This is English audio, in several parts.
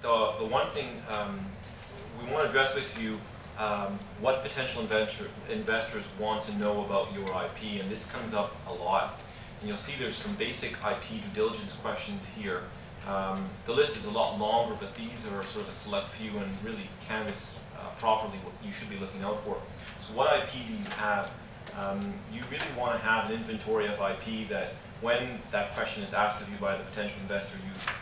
the one thing we want to address with you what potential investors want to know about your IP, and this comes up a lot. And you'll see there's some basic IP due diligence questions here. The list is a lot longer, but these are sort of a select few and really canvas properly what you should be looking out for. So what IP do you have? You really want to have an inventory of IP that when that question is asked of you by the potential investor,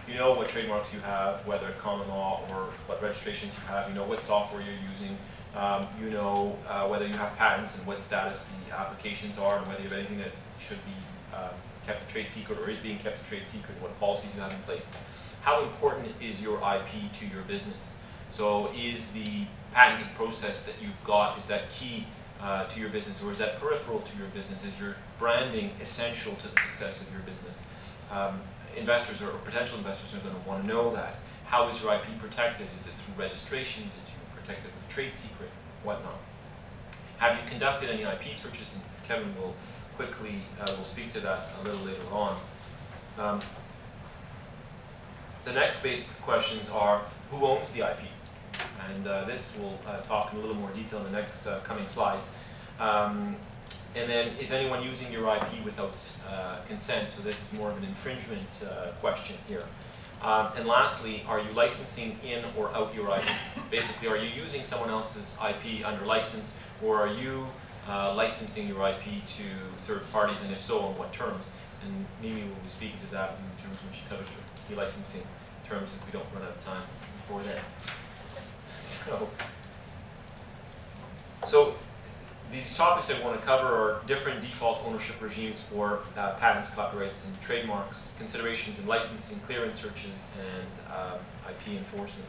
you know what trademarks you have, whether common law or what registrations you have, you know what software you're using, you know whether you have patents and what status the applications are, and whether you have anything that should be kept a trade secret or is being kept a trade secret, what policies you have in place. How important is your IP to your business? So is the patented process that you've got, is that key to your business, or is that peripheral to your business? Is your branding essential to the success of your business? Investors or potential investors are going to want to know that. How is your IP protected? Is it through registration? Did you protect it with a trade secret? Whatnot. Have you conducted any IP searches? And Kevin will quickly will speak to that a little later on. The next basic questions are, who owns the IP? And this we'll talk in a little more detail in the next coming slides. And then, is anyone using your IP without consent? So this is more of an infringement question here. And lastly, are you licensing in or out your IP? Basically, are you using someone else's IP under license, or are you licensing your IP to third parties, and if so, on what terms? And Mimi will be speaking to that in terms when she covers the licensing terms if we don't run out of time before then. So these topics I want to cover are different default ownership regimes for patents, copyrights, and trademarks, considerations in licensing, clearance searches, and IP enforcement.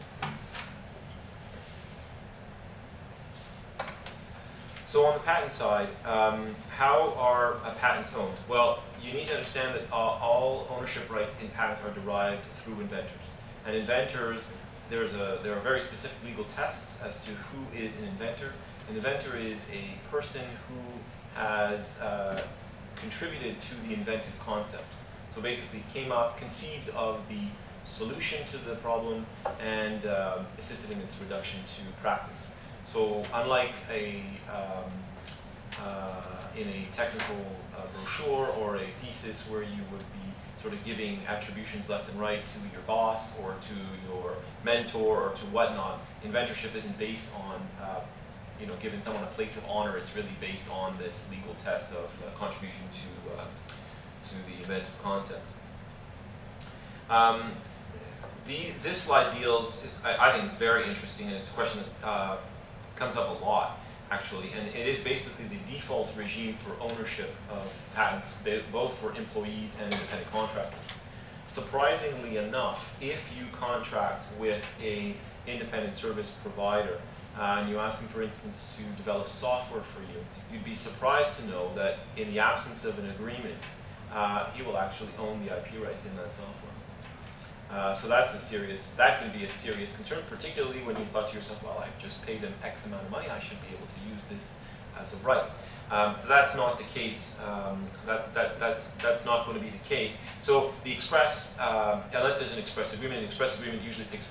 So on the patent side, how are patents owned? Well, you need to understand that all ownership rights in patents are derived through inventors. And inventors, there are very specific legal tests as to who is an inventor. An inventor is a person who has contributed to the invented concept. So basically conceived of the solution to the problem and assisted in its reduction to practice. So unlike in a technical brochure or a thesis where you would be sort of giving attributions left and right to your boss or to your mentor or to whatnot, inventorship isn't based on giving someone a place of honor. It's really based on this legal test of contribution to the inventive concept. This slide deals, I think it's very interesting, and it's a question that comes up a lot, actually, and it is basically the default regime for ownership of patents, both for employees and independent contractors. Surprisingly enough, if you contract with an independent service provider, and you ask him, for instance, to develop software for you, you'd be surprised to know that in the absence of an agreement, he will actually own the IP rights in that software. So that can be a serious concern, particularly when you thought to yourself, well, I've just paid him X amount of money, I should be able to use this as a right. That's not the case. That's not going to be the case. So the express, unless there's an express agreement, an express agreement usually takes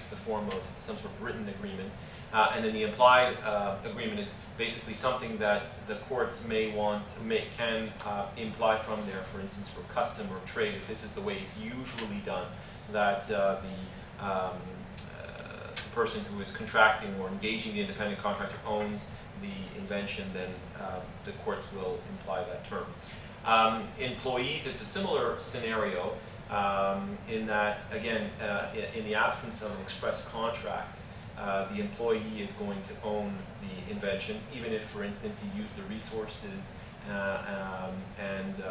the form of some sort of written agreement. And then the implied agreement is basically something that the courts can imply from there, for instance, for custom or trade, if this is the way it's usually done, that the person who is contracting or engaging the independent contractor owns the invention, then the courts will imply that term. Employees, it's a similar scenario in that, again, in the absence of an express contract, the employee is going to own the inventions, even if, for instance, he used the resources and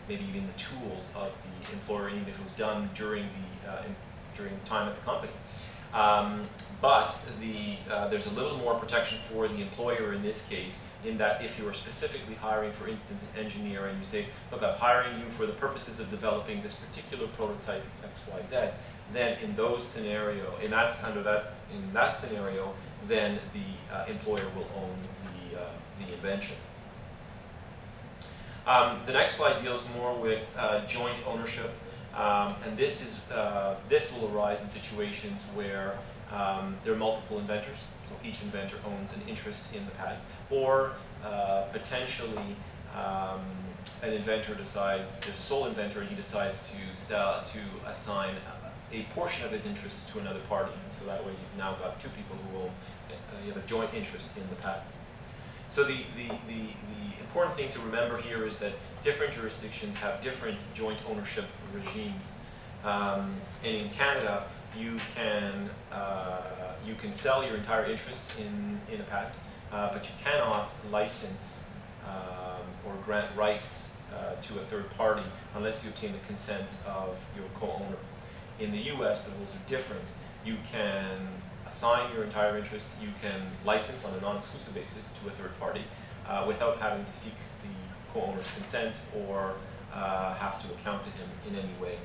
maybe even the tools of the employer, even if it was done during time at the company. But there's a little more protection for the employer in this case, in that if you are specifically hiring, for instance, an engineer, and you say, look, I'm hiring you for the purposes of developing this particular prototype X, Y, Z, then in that scenario, then the employer will own the invention. The next slide deals more with joint ownership. And this will arise in situations where there are multiple inventors, so each inventor owns an interest in the patent, or potentially an inventor decides, there's a sole inventor, and he decides to assign a portion of his interest to another party, and so that way you've now got two people who will, you have a joint interest in the patent. So the important thing to remember here is that different jurisdictions have different joint ownership regimes. And in Canada, you can sell your entire interest in a patent, but you cannot license or grant rights to a third party unless you obtain the consent of your co-owner. In the US, the rules are different. You can assign your entire interest, you can license on a non-exclusive basis to a third party without having to seek the co-owner's consent or have to account to him in any way.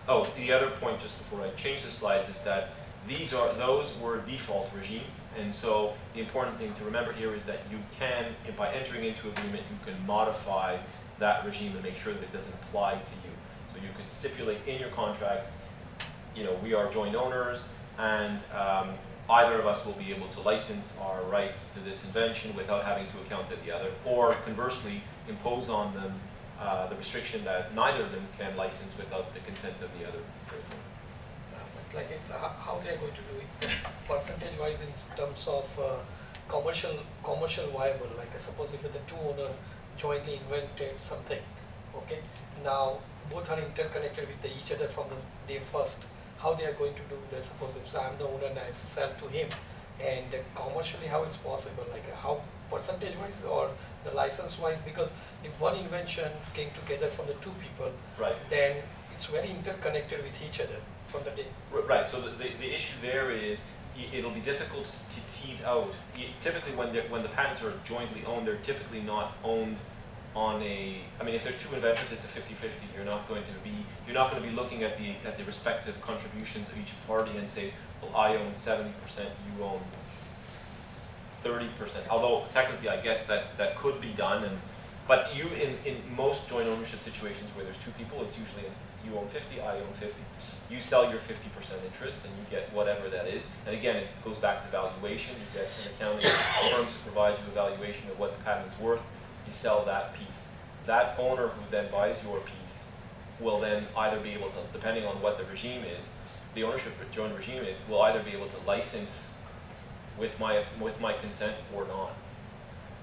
Oh, the other point just before I change the slides is that those were default regimes, and so the important thing to remember here is that you can, by entering into agreement, you can modify that regime and make sure that it doesn't apply to you. So you could stipulate in your contracts, you know, we are joint owners, and either of us will be able to license our rights to this invention without having to account to the other, or conversely, impose on them the restriction that neither of them can license without the consent of the other. Like it's how they are going to do it, percentage-wise in terms of commercial viable. Like I suppose if the two owners jointly invented something, okay, now both are interconnected with each other from the day first. How they are going to do this? Suppose if I'm the owner and I sell to him, and commercially how it's possible, like how percentage-wise or the license-wise? Because if one invention came together from the two people, right, then it's very interconnected with each other from the day. Right. So the issue there is it'll be difficult to tease out. Typically, when the patents are jointly owned, they're typically not owned on a. I mean, if there's two inventors, it's a 50-50. You're not going to be looking at the respective contributions of each party and say, well, I own 70%, you own 30%. Although technically, I guess that could be done. But you in most joint ownership situations where there's two people, it's usually you own 50, I own 50. You sell your 50% interest and you get whatever that is. And again, it goes back to valuation. You get an accounting firm to provide you a valuation of what the patent is worth. You sell that piece. That owner who then buys your piece will then either be able to, depending on what the regime is, the ownership joint regime is, will either be able to license with my consent or not.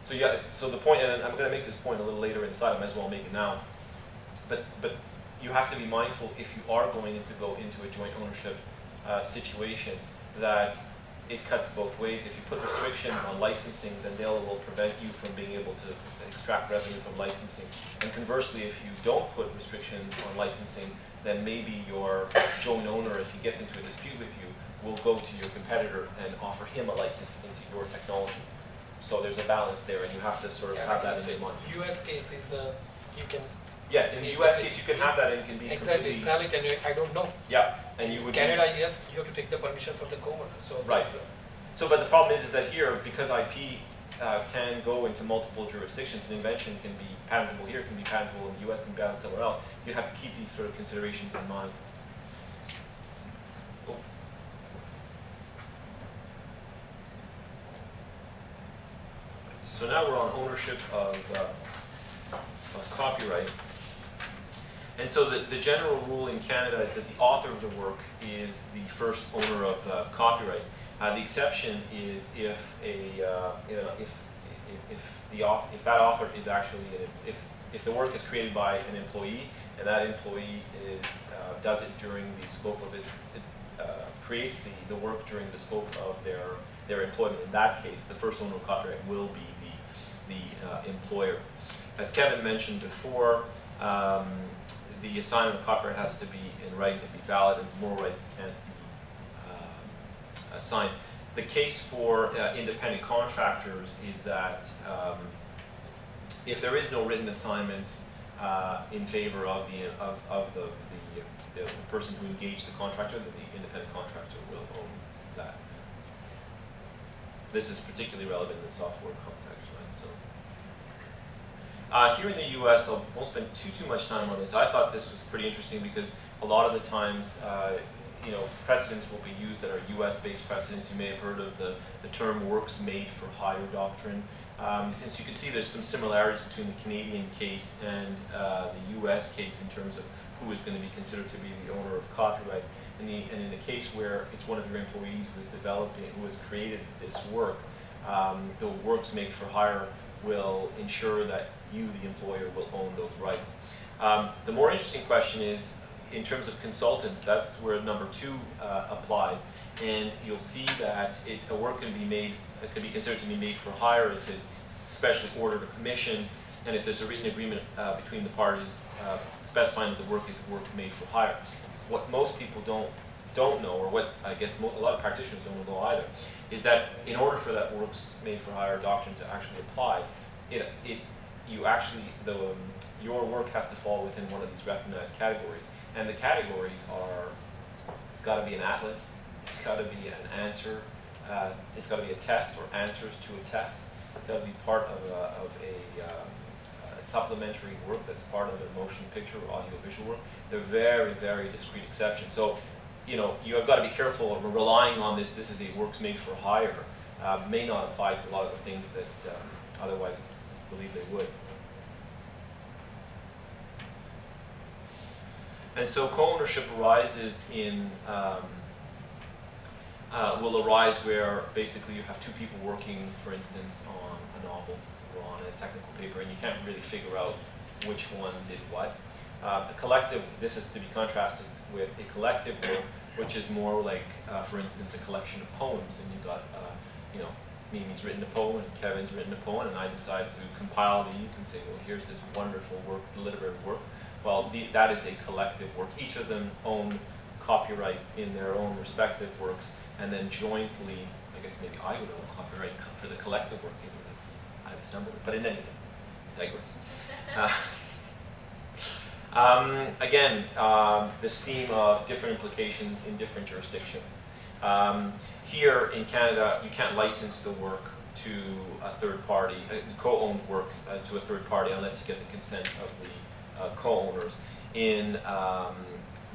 So yeah, so the point, and I'm going to make this point a little later inside, I might as well make it now, but you have to be mindful if you are going to go into a joint ownership situation that it cuts both ways. If you put restrictions on licensing, then they will prevent you from being able to extract revenue from licensing. And conversely, if you don't put restrictions on licensing, then maybe your joint owner, if he gets into a dispute with you, will go to your competitor and offer him a license into your technology. So there's a balance there, and you have to sort of have that in mind. US case is you can. Yes, in the US case you can have that and can be exactly sell it, and I don't know. Yeah, and you would. Canada, yes, you have to take the permission from the co-owner. So right. So, but the problem is that here, because IP can go into multiple jurisdictions, an invention can be patentable here, can be patentable in the US, can be patentable somewhere else. You have to keep these sort of considerations in mind. Cool. So now we're on ownership of copyright. And so the general rule in Canada is that the author of the work is the first owner of copyright. The exception is if that author is actually if the work is created by an employee and that employee does it during the scope of creates the work during the scope of their employment. In that case, the first owner of copyright will be the employer. As Kevin mentioned before, the assignment of copyright has to be in writing to be valid, and more rights can't be assigned. The case for independent contractors is that if there is no written assignment in favor of the person who engaged the contractor, then the independent contractor will own that. This is particularly relevant in the software context, right? So, Here in the U.S., I won't spend too much time on this. I thought this was pretty interesting because a lot of the times, you know, precedents will be used that are U.S.-based precedents. You may have heard of the term works made for hire doctrine. And so you can see there's some similarities between the Canadian case and the U.S. case in terms of who is going to be considered to be the owner of copyright. And in the case where it's one of your employees who is developing, who has created this work, the works made for hire will ensure that you, the employer, will own those rights. The more interesting question is, in terms of consultants, that's where number 2 applies. And you'll see that a work can be made, it can be considered to be made for hire if it's specially ordered or commissioned, and if there's a written agreement between the parties specifying that the work is work made for hire. What most people don't know, or what I guess a lot of practitioners don't know either, is that in order for that works made for hire doctrine to actually apply, your work has to fall within one of these recognized categories. And the categories are, it's got to be an atlas, it's got to be an answer, it's got to be a test or answers to a test, it's got to be part of a supplementary work that's part of a motion picture or audiovisual work. They're very, very discrete exceptions. So, you know, you have got to be careful of relying on this is a works made for hire, may not apply to a lot of the things that otherwise believe they would. And so co-ownership arises in, will arise where basically you have 2 people working, for instance, on a novel or on a technical paper, and you can't really figure out which one did what. A collective, this is to be contrasted with a collective work, which is more like, for instance, a collection of poems, and you've got, you know, Mimi's written a poem and Kevin's written a poem, and I decide to compile these and say, well, here's this wonderful work, literary work. Well, that is a collective work. Each of them own copyright in their own respective works, and then jointly, I guess maybe I would own copyright for the collective work, even if I've assembled it. But in any event, digress. Again, this theme of different implications in different jurisdictions. Here in Canada, you can't license the work to a third party, co-owned work to a third party unless you get the consent of the co-owners. In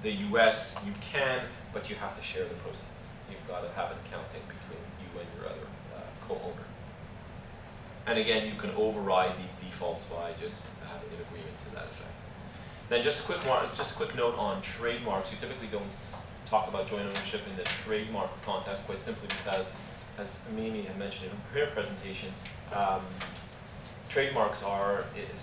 the US, you can, but you have to share the proceeds. You've got to have an accounting between you and your other co-owner. And again, you can override these defaults by just having an agreement to that effect. Then just a quick note on trademarks. You typically don't talk about joint ownership in the trademark context, quite simply because, as Mimi had mentioned in her presentation, trademarks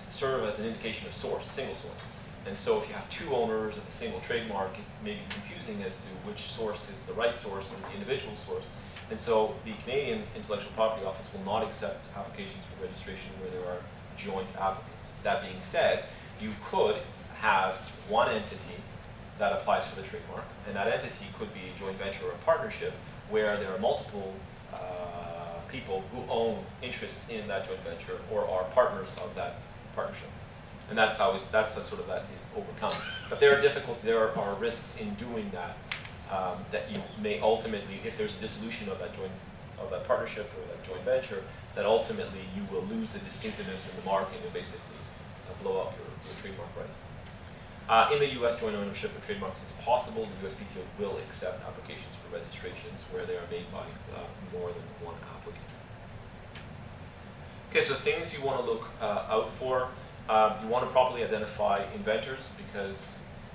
serve as an indication of source, single source. And so if you have 2 owners of a single trademark, it may be confusing as to which source is the right source and the individual source. And so the Canadian Intellectual Property Office will not accept applications for registration where there are joint applicants. That being said, you could have one entity that applies for the trademark, and that entity could be a joint venture or a partnership where there are multiple people who own interests in that joint venture or are partners of that partnership. And that's how that is overcome. But there are risks in doing that, that you may ultimately, if there's a dissolution of that partnership or that joint venture, that ultimately you will lose the distinctiveness in the mark and you'll basically blow up your trademark rights. In the US, joint ownership of trademarks is possible. The USPTO will accept applications for registrations where they are made by more than one applicant. Okay, so things you want to look out for. You want to properly identify inventors because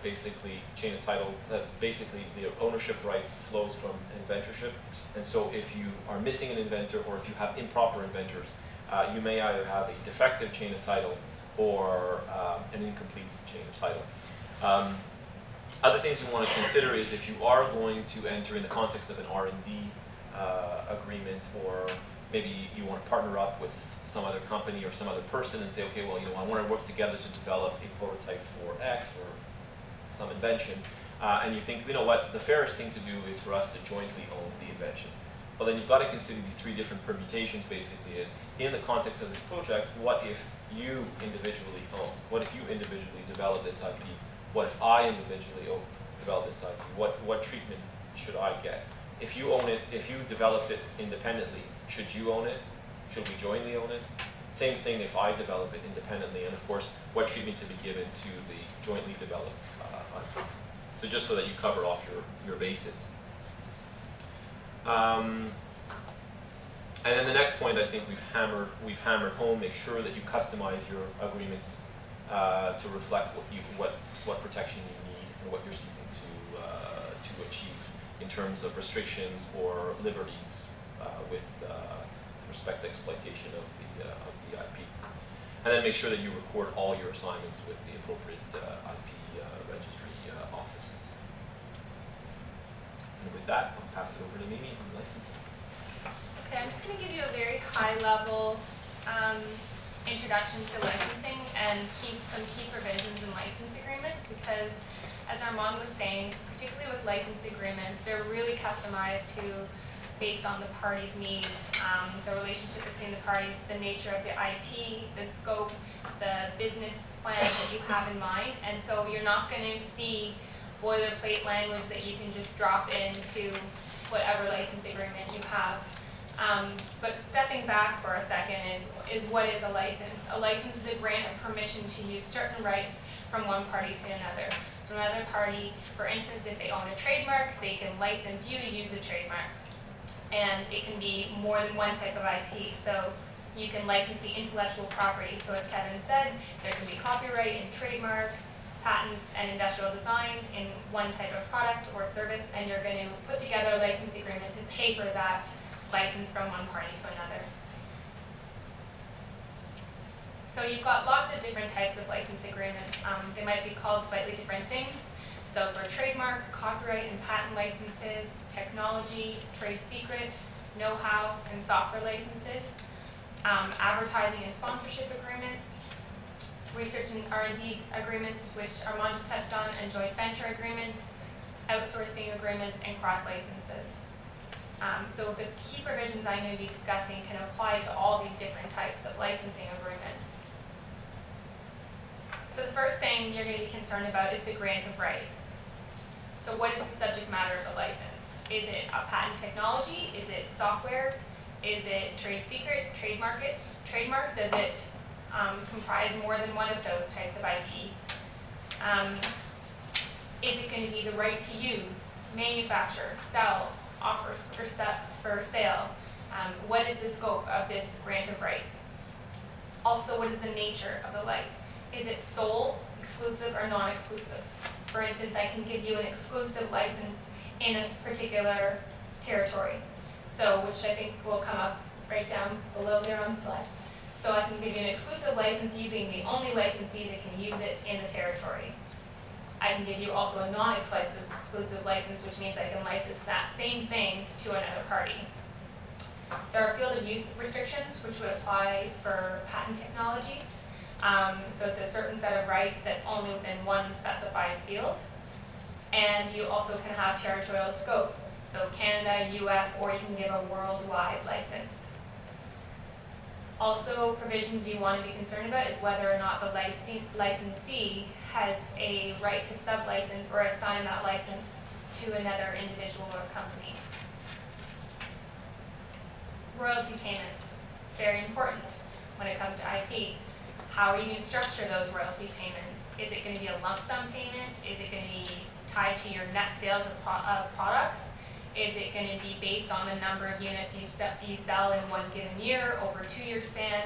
basically chain of title, basically the ownership rights flows from inventorship. And so if you are missing an inventor or if you have improper inventors, you may either have a defective chain of title or an incomplete chain of title. Other things you want to consider is if you are going to enter in the context of an R&D agreement, or maybe you want to partner up with some other company or some other person and say, okay, well, I want to work together to develop a prototype for X or some invention, and you think, you know what, the fairest thing to do is for us to jointly own the invention. Well, then you've got to consider these 3 different permutations, basically, is in the context of this project, what if you individually own? What if you individually develop this IP? What if I individually develop this IP? What treatment should I get? If you own it, if you developed it independently, should you own it? Should we jointly own it? Same thing if I develop it independently, and of course, what treatment to be given to the jointly developed IP. So just so that you cover off your bases. And then the next point I think we've hammered home, make sure that you customize your agreements to reflect what protection you need and what you're seeking to achieve in terms of restrictions or liberties with respect to exploitation of the IP. And then make sure that you record all your assignments with the appropriate IP registry offices. And with that, I'll pass it over to Mimi on licensing. Okay, I'm just going to give you a very high-level introduction to licensing and some key provisions in license agreements, because as Armand was saying, particularly with license agreements, they're really customized based on the parties' needs, the relationship between the parties, the nature of the IP, the scope, the business plan that you have in mind. And so you're not going to see boilerplate language that you can just drop into whatever license agreement you have. But stepping back for a second is what is a license? A license is a grant of permission to use certain rights from one party to another. So another party, for instance, if they own a trademark, they can license you to use a trademark. And it can be more than one type of IP. So you can license the intellectual property. So as Kevin said, there can be copyright and trademark, patents and industrial designs in one type of product or service, and you're going to put together a license agreement to pay for that license from one party to another. So you've got lots of different types of license agreements. They might be called slightly different things. So for trademark, copyright, and patent licenses, technology, trade secret, know-how, and software licenses, advertising and sponsorship agreements, research and R&D agreements, which Armand just touched on, and joint venture agreements, outsourcing agreements, and cross-licenses. So the key provisions I'm going to be discussing can apply to all these different types of licensing agreements. So the first thing you're going to be concerned about is the grant of rights. So what is the subject matter of the license? Is it a patent technology? Is it software? Is it trade secrets, trademarks? Does it comprise more than one of those types of IP? Is it going to be the right to use, manufacture, sell, offer for sale? What is the scope of this grant of right? Also, what is the nature of the right? Is it sole, exclusive, or non-exclusive? For instance, I can give you an exclusive license in a particular territory, so which I think will come up right down below there on the slide. So I can give you an exclusive license, you being the only licensee that can use it in the territory. I can give you also a non-exclusive license, which means I can license that same thing to another party. There are field of use restrictions, which would apply for patent technologies. So it's a certain set of rights that's only within one specified field. And you also can have territorial scope. So Canada, US, or you can give a worldwide license. Also, provisions you want to be concerned about is whether or not the licensee has a right to sub-license or assign that license to another individual or company. Royalty payments, very important when it comes to IP. How are you going to structure those royalty payments? Is it going to be a lump sum payment? Is it going to be tied to your net sales of products? Is it going to be based on the number of units you sell in one given year over a 2-year span?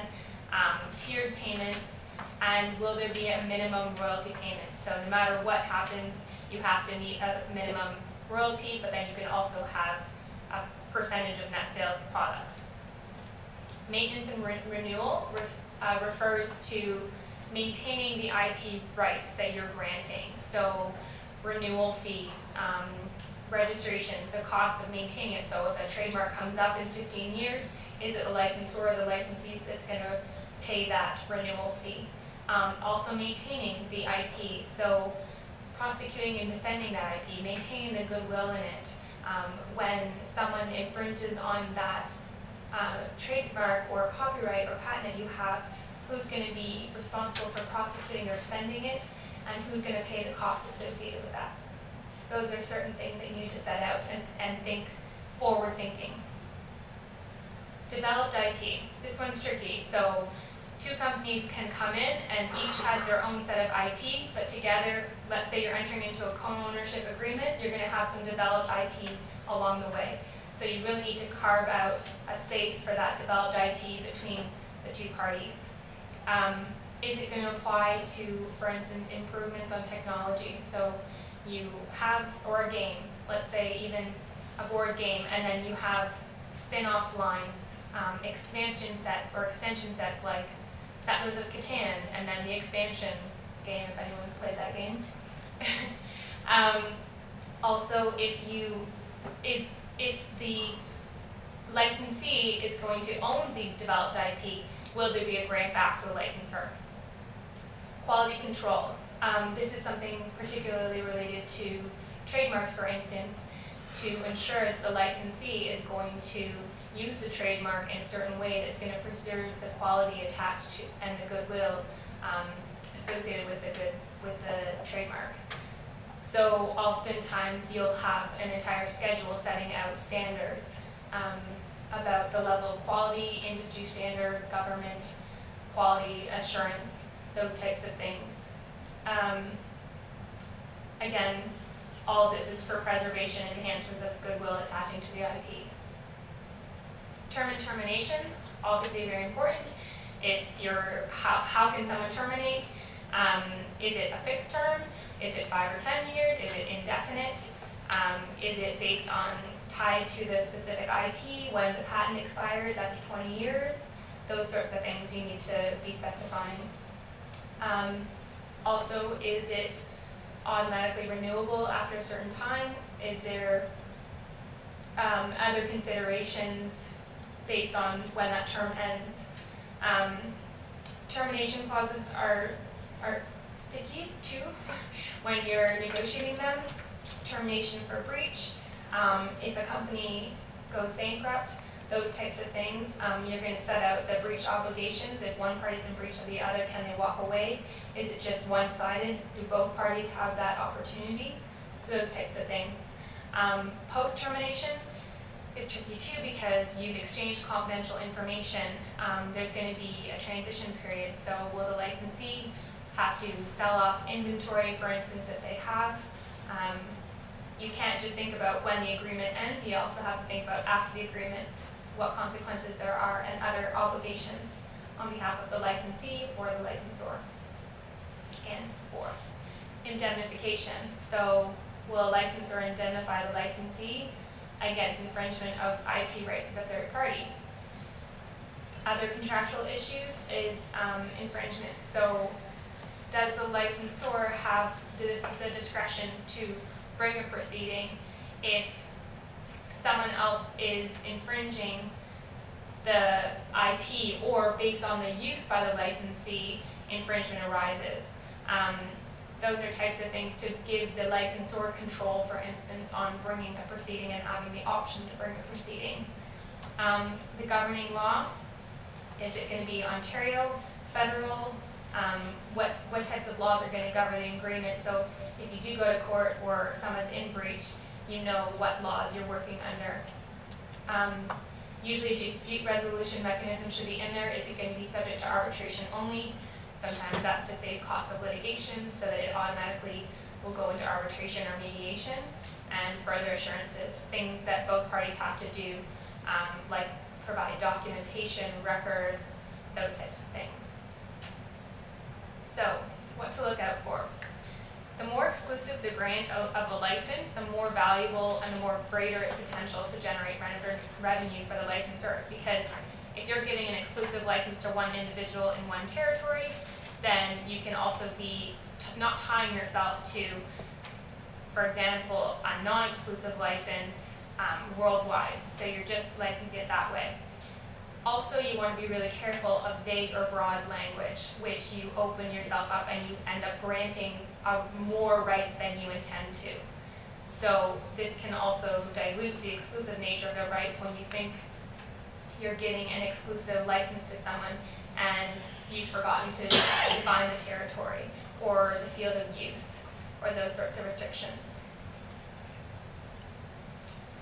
Tiered payments, and will there be a minimum royalty payment? So no matter what happens, you have to meet a minimum royalty, but then you can also have a percentage of net sales of products. Maintenance and renewal refers to maintaining the IP rights that you're granting. So renewal fees, registration, the cost of maintaining it. So if a trademark comes up in 15 years, is it the licensor or the licensee that's going to pay that renewal fee? Also maintaining the IP, so prosecuting and defending that IP, maintaining the goodwill in it. When someone infringes on that trademark or copyright or patent that you have, who's going to be responsible for prosecuting or defending it, and who's going to pay the costs associated with that. Those are certain things that you need to set out and think forward thinking. Developed IP. This one's tricky. So two companies can come in and each has their own set of IP, but together, let's say you're entering into a co-ownership agreement, you're going to have some developed IP along the way. So you really need to carve out a space for that developed IP between the two parties. Is it going to apply to, for instance, improvements on technology? So you have, or a game, let's say even a board game, and then you have spin-off lines, expansion sets or extension sets like Settlers of Catan, and then the expansion game, if anyone's played that game. Also, if the licensee is going to own the developed IP, will there be a grant back to the licensor? Quality control. This is something particularly related to trademarks, for instance, to ensure that the licensee is going to use the trademark in a certain way that's going to preserve the quality attached to and the goodwill associated with the trademark. So oftentimes you'll have an entire schedule setting out standards about the level of quality, industry standards, government, quality assurance, those types of things. Again, all of this is for preservation and enhancements of goodwill attaching to the IP. Term and termination, obviously very important. If you're, how can someone terminate? Is it a fixed term? Is it 5 or 10 years? Is it indefinite? Is it based on tied to the specific IP when the patent expires after 20 years? Those sorts of things you need to be specifying. Also, is it automatically renewable after a certain time? Is there other considerations based on when that term ends? Termination clauses are sticky too when you're negotiating them. Termination for breach. If a company goes bankrupt, those types of things, you're going to set out the breach obligations. If one party's in breach of the other, can they walk away? Is it just one-sided? Do both parties have that opportunity? Those types of things. Post-termination is tricky too because you've exchanged confidential information. There's going to be a transition period, so will the licensee have to sell off inventory, for instance, that they have? You can't just think about when the agreement ends, you also have to think about after the agreement, what consequences there are and other obligations on behalf of the licensee or the licensor. And or indemnification. So will a licensor indemnify the licensee against infringement of IP rights of a third party? Other contractual issues is infringement. So does the licensor have the discretion to bring a proceeding if someone else is infringing the IP, or based on the use by the licensee, infringement arises? Those are types of things to give the licensor control, for instance, on bringing a proceeding and having the option to bring a proceeding. The governing law, is it going to be Ontario, federal? What types of laws are going to govern the agreement? So if you do go to court or someone's in breach, you know what laws you're working under. Usually a dispute resolution mechanism should be in there. Is it going to be subject to arbitration only? Sometimes that's to save costs of litigation so that it automatically will go into arbitration or mediation, and further assurances, things that both parties have to do, like provide documentation, records, those types of things. So, what to look out for? The more exclusive the grant of a license, the more valuable and the more greater its potential to generate revenue for the licensor. Because if you're giving an exclusive license to one individual in one territory, then you can also be not tying yourself to, for example, a non-exclusive license worldwide. So you're just licensing it that way. Also, you want to be really careful of vague or broad language, which you open yourself up and you end up granting more rights than you intend to. So this can also dilute the exclusive nature of the rights when you think you're giving an exclusive license to someone and you've forgotten to define the territory or the field of use or those sorts of restrictions.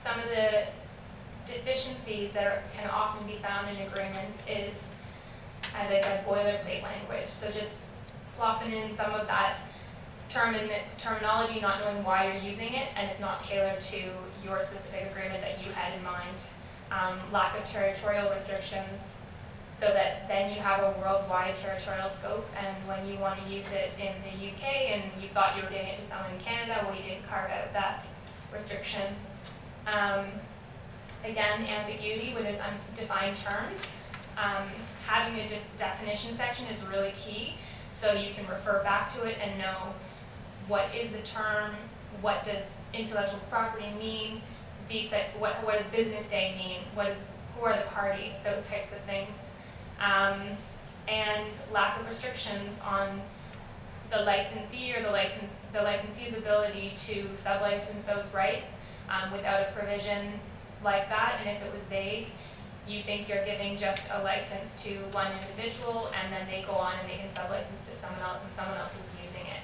Some of the deficiencies that can often be found in agreements is as I said, boilerplate language. So just plopping in some of that terminology, not knowing why you're using it, and it's not tailored to your specific agreement that you had in mind. Lack of territorial restrictions, so that then you have a worldwide territorial scope, and when you want to use it in the UK and you thought you were getting it to someone in Canada, well, you didn't carve out that restriction. Again, ambiguity where there's undefined terms. Having a definition section is really key, so you can refer back to it and know what is the term, what does intellectual property mean, what does business day mean, who are the parties, those types of things. And lack of restrictions on the licensee or the licensee's ability to sublicense those rights without a provision like that. And if it was vague, you think you're giving just a license to one individual, and then they go on and they can sublicense to someone else, and someone else is using it.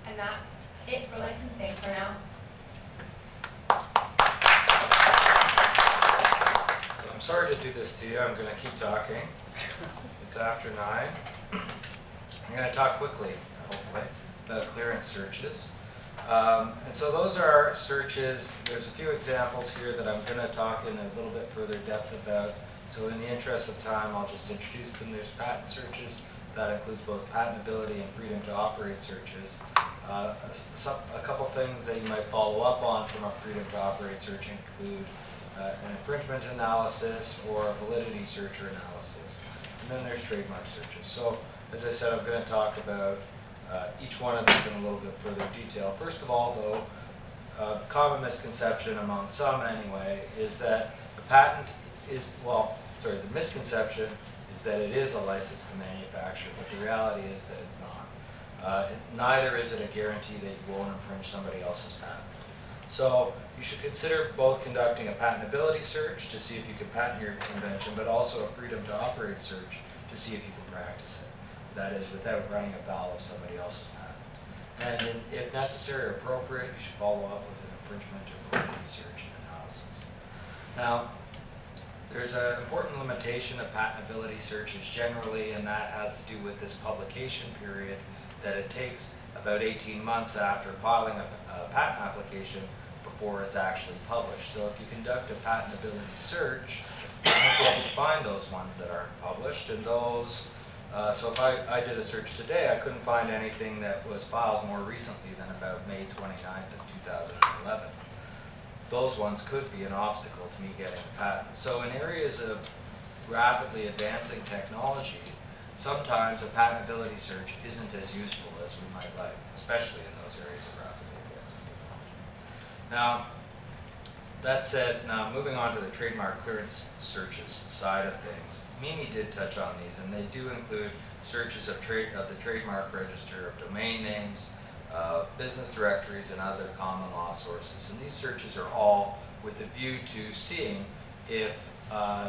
And that's it for licensing for now. So I'm sorry to do this to you. I'm going to keep talking. It's after 9. I'm going to talk quickly, hopefully, about clearance searches. And so those are searches. There's a few examples here that I'm going to talk in a little bit further depth about. So in the interest of time, I'll just introduce them. There's patent searches. That includes both patentability and freedom to operate searches. A couple things that you might follow up on from a freedom to operate search include an infringement analysis or a validity search or analysis. And then there's trademark searches. So as I said, I'm going to talk about each one of these in a little bit further detail. First of all, though, common misconception among some anyway is that the patent is, the misconception is that it is a license to manufacture, but the reality is that it's not. Neither is it a guarantee that you won't infringe somebody else's patent. So you should consider both conducting a patentability search to see if you can patent your invention, but also a freedom to operate search to see if you can practice it. That is, without running afoul of somebody else's patent. And if necessary or appropriate, you should follow up with an infringement or validity search and analysis. Now, there's an important limitation of patentability searches generally, and that has to do with this publication period, that it takes about 18 months after filing a patent application before it's actually published. So if you conduct a patentability search, you can find those ones that aren't published, and those so if I did a search today, I couldn't find anything that was filed more recently than about May 29th of 2011. Those ones could be an obstacle to me getting a patent. So in areas of rapidly advancing technology, sometimes a patentability search isn't as useful as we might like, especially in those areas of rapidly advancing technology. Now, that said, now moving on to the trademark clearance searches side of things, Mimi did touch on these, and they do include searches of the trademark register of domain names, business directories, and other common law sources. And these searches are all with a view to seeing if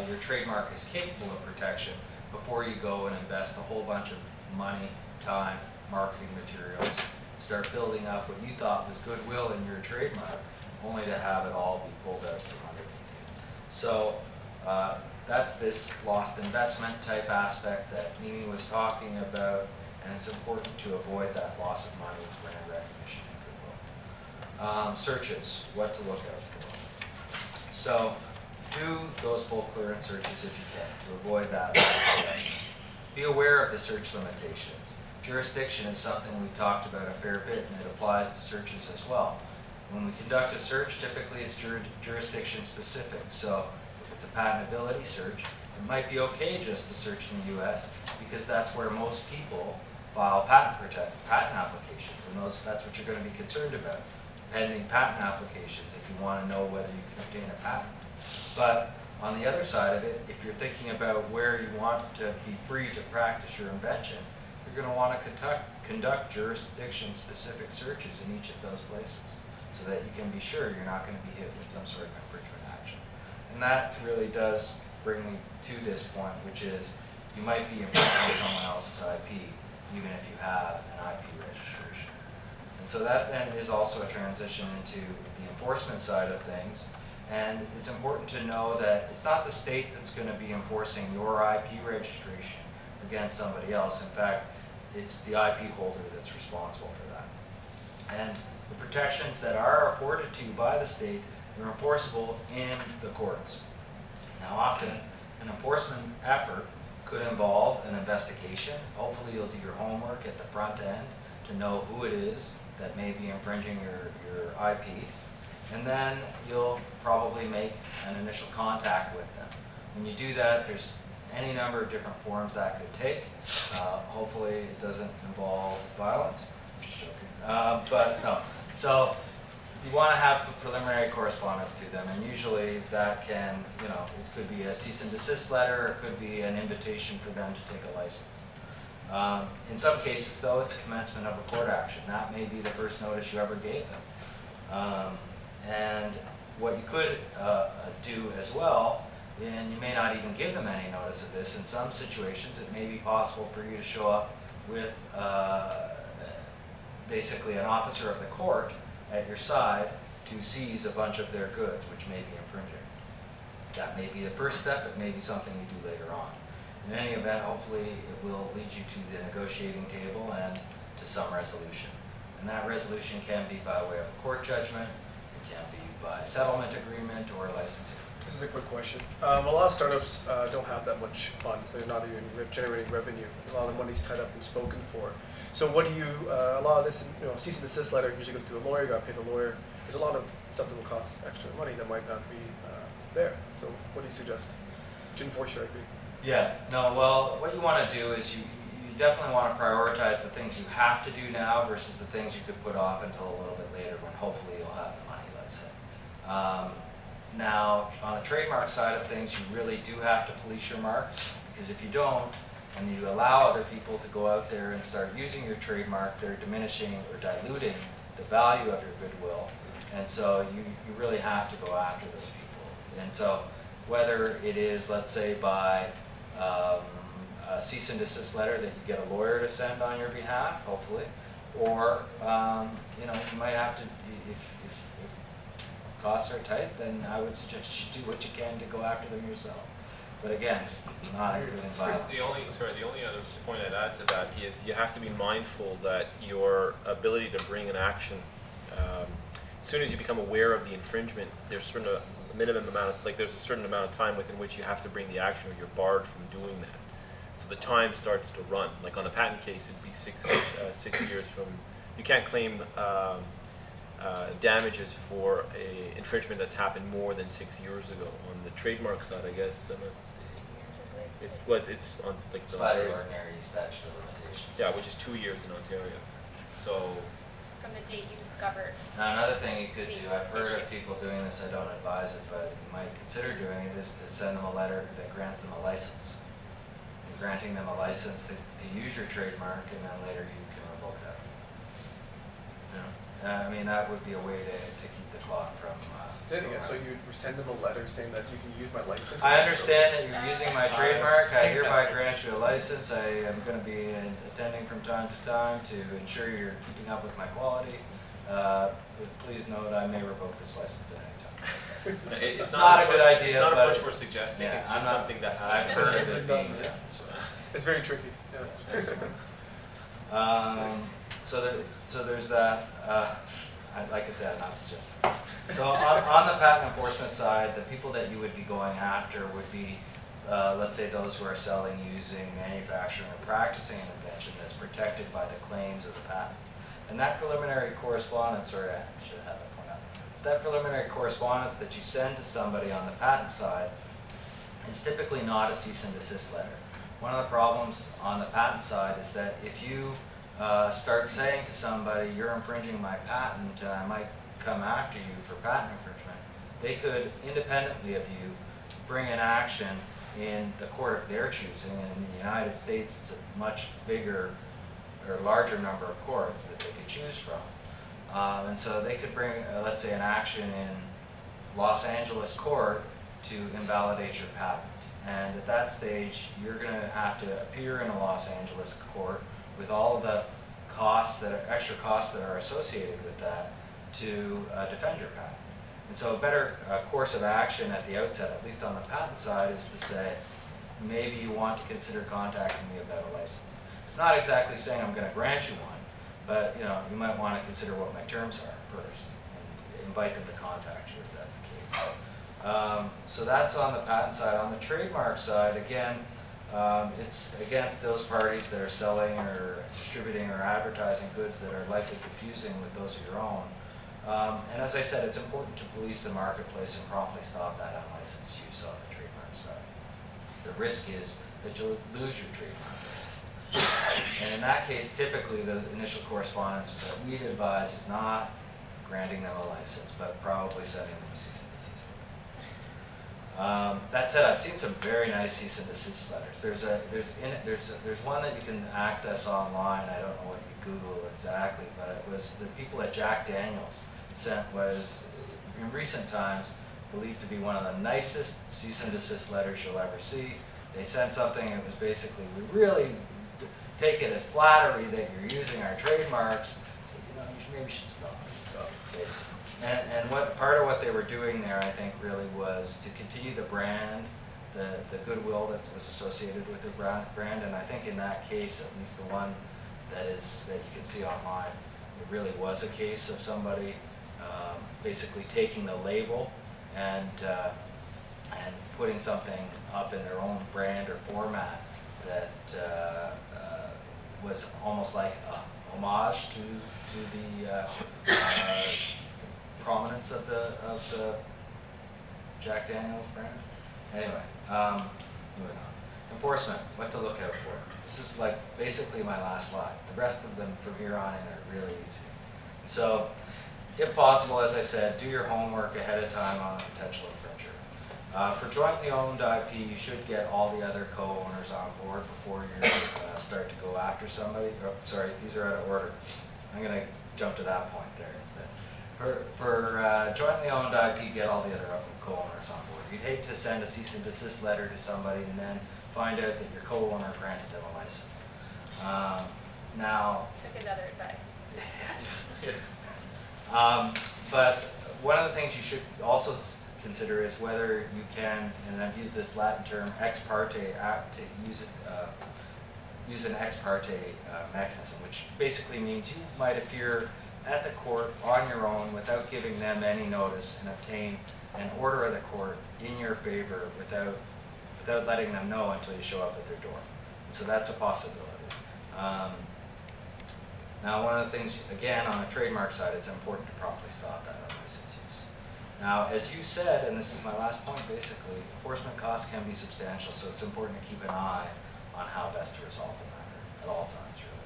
your trademark is capable of protection before you go and invest a whole bunch of money, time, marketing materials, start building up what you thought was goodwill in your trademark, only to have it all be pulled out from underneath you. So that's this lost investment type aspect that Mimi was talking about, and it's important to avoid that loss of money, brand recognition, and goodwill. Searches, what to look out for. So do those full clearance searches if you can to avoid that loss of investment. Be aware of the search limitations. Jurisdiction is something we've talked about a fair bit, and it applies to searches as well. When we conduct a search, typically it's jurisdiction specific. So if it's a patentability search, it might be okay just to search in the US because that's where most people file patent applications, and that's what you're going to be concerned about. Pending patent applications if you want to know whether you can obtain a patent. But on the other side of it, if you're thinking about where you want to be free to practice your invention, you're going to want to conduct jurisdiction-specific searches in each of those places, so that you can be sure you're not going to be hit with some sort of infringement action. And that really does bring me to this point, which is you might be infringing someone else's IP, even if you have an IP registration. And so that then is also a transition into the enforcement side of things. And it's important to know that it's not the state that's going to be enforcing your IP registration against somebody else. In fact, it's the IP holder that's responsible for that. And the protections that are afforded to you by the state are enforceable in the courts. Now, often, an enforcement effort could involve an investigation. Hopefully, you'll do your homework at the front end to know who it is that may be infringing your IP. And then you'll probably make an initial contact with them. When you do that, there's any number of different forms that could take. Hopefully it doesn't involve violence. I'm just joking. But no. So you want to have preliminary correspondence to them, and usually that can, it could be a cease and desist letter, or it could be an invitation for them to take a license. In some cases, though, it's commencement of a court action. That may be the first notice you ever gave them. And what you could do as well, and you may not even give them any notice of this, in some situations it may be possible for you to show up with basically an officer of the court at your side to seize a bunch of their goods, which may be infringing. That may be the first step, it may be something you do later on. In any event, hopefully it will lead you to the negotiating table and to some resolution. And that resolution can be by way of a court judgment, it can be by settlement agreement or licensing. This is a quick question. A lot of startups don't have that much funds. They're not even generating revenue. A lot of the money's tied up and spoken for. So what do you, a lot of this, cease and desist letter usually goes to a lawyer, you gotta pay the lawyer. There's a lot of stuff that will cost extra money that might not be there. So what do you suggest to enforce your IP? Yeah, no, well, what you want to do is you definitely want to prioritize the things you have to do now versus the things you could put off until a little bit later when hopefully you'll have the money, let's say. Now, on the trademark side of things, you really do have to police your mark, because if you don't, and you allow other people to go out there and start using your trademark, they're diminishing or diluting the value of your goodwill, and so you really have to go after those people. And so whether it is, let's say, by a cease and desist letter that you get a lawyer to send on your behalf, hopefully, or you might have to, if costs are tight, then I would suggest you do what you can to go after them yourself. But again, not including violence. The only other point I'd add to that is you have to be mindful that your ability to bring an action, as soon as you become aware of the infringement, there's sort of a minimum amount of, there's a certain amount of time within which you have to bring the action, or you're barred from doing that. So the time starts to run. Like on a patent case, it'd be 6 years from, you can't claim damages for a infringement that's happened more than 6 years ago. On the trademark side, I guess, it's on it's by the ordinary statute of limitations. Yeah, which is 2 years in Ontario. So From the date you discovered. now another thing you could do, I've heard of people doing this, I don't advise it, but you might consider doing it, is to send them a letter that grants them a license. You're granting them a license to use your trademark, and then later you can revoke that. I mean, that would be a way to keep the clock from... So you send them a letter saying that you can use my license? I understand that you're using my trademark. I hereby grant you a license. I am going to be attending from time to time to ensure you're keeping up with my quality. But please note, I may revoke this license at any time. it's not a good idea. It's not but approach we're suggesting. yeah, It's just something that I've happens. heard of it being done. It's very tricky. Yeah. So there's that. Like I said, I'm not suggesting. So on the patent enforcement side, the people that you would be going after would be, let's say, those who are selling, using, manufacturing, or practicing an invention that's protected by the claims of the patent. And that preliminary correspondence, or I should have that point out, that preliminary correspondence that you send to somebody on the patent side is typically not a cease and desist letter. One of the problems on the patent side is that if you start saying to somebody, you're infringing my patent, and I might come after you for patent infringement, they could, independently of you, bring an action in the court of their choosing. And in the United States, it's a much bigger or larger number of courts that they could choose from. And so they could bring, let's say, an action in Los Angeles court to invalidate your patent. And at that stage, you're going to have to appear in a Los Angeles court with all of the costs that are, extra costs that are associated with that to defend your patent. And so a better course of action at the outset, at least on the patent side, is to say, maybe you want to consider contacting me about a license. It's not exactly saying I'm going to grant you one, but you might want to consider what my terms are first, and invite them to contact you if that's the case. So that's on the patent side. On the trademark side, again, it's against those parties that are selling or distributing or advertising goods that are likely confusing with those of your own. And as I said, it's important to police the marketplace and promptly stop that unlicensed use on the trademark side. The risk is that you'll lose your trademark rights. And in that case, typically the initial correspondence that we'd advise is not granting them a license, but probably sending them a cease and desist letter. That said, I've seen some very nice cease and desist letters. There's one that you can access online. I don't know what you Google exactly, but it was the people at Jack Daniels sent was, in recent times, believed to be one of the nicest cease and desist letters you'll ever see. They sent something that was basically, we really take it as flattery that you're using our trademarks. You maybe should stop. Basically. And what part of what they were doing there, I think, really was to continue the brand, the goodwill that was associated with the brand. And I think in that case, at least the one that you can see online, it really was a case of somebody basically taking the label and putting something up in their own brand or format that was almost like a homage to the prominence of the Jack Daniels brand. Anyway, moving on. Enforcement, what to look out for. This is like basically my last slide. The rest of them from here on in are really easy. So, if possible, as I said, do your homework ahead of time on a potential infringer. For jointly owned IP, you should get all the other co-owners on board before you start to go after somebody. Oh, sorry, these are out of order. I'm going to jump to that point there instead. For jointly owned IP, get all the other co-owners on board. You'd hate to send a cease and desist letter to somebody and then find out that your co-owner granted them a license. Now, Took another advice. yes. But one of the things you should also consider is whether you can, and I've used this Latin term, ex parte, use an ex parte mechanism, which basically means you might appear at the court on your own without giving them any notice and obtain an order of the court in your favor without letting them know until you show up at their door. So that's a possibility. Now, one of the things, again, on the trademark side, it's important to promptly stop that unlicensed use. Now, as you said, and this is my last point, basically, enforcement costs can be substantial, so it's important to keep an eye on how best to resolve the matter at all times, really.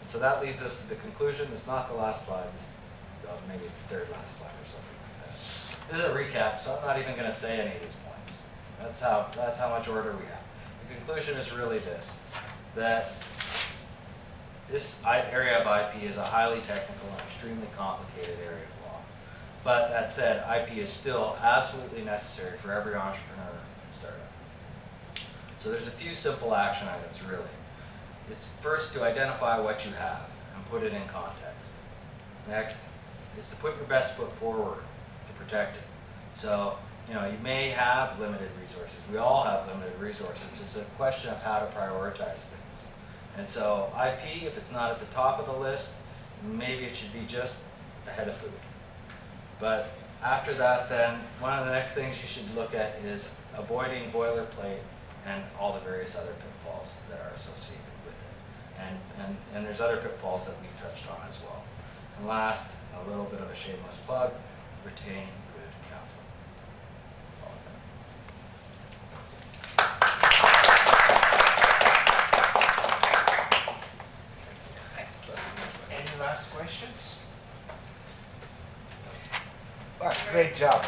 And so that leads us to the conclusion. It's not the last slide. This is maybe the third last slide or something like that. This is a recap, so I'm not even going to say any of these points. That's how much order we have. The conclusion is really this, that this area of IP is a highly technical and extremely complicated area of law. But that said, IP is still absolutely necessary for every entrepreneur and startup. So there's a few simple action items, really. It's first to identify what you have and put it in context. Next is to put your best foot forward to protect it. So, you may have limited resources. We all have limited resources. It's a question of how to prioritize things. And so IP, if it's not at the top of the list, maybe it should be just ahead of food. But after that, then, one of the next things you should look at is avoiding boilerplate and all the various other pitfalls that are associated with it. And there's other pitfalls that we've touched on as well. And last, a little bit of a shameless plug, retain good counsel. That's all I've got. Any last questions? Great job.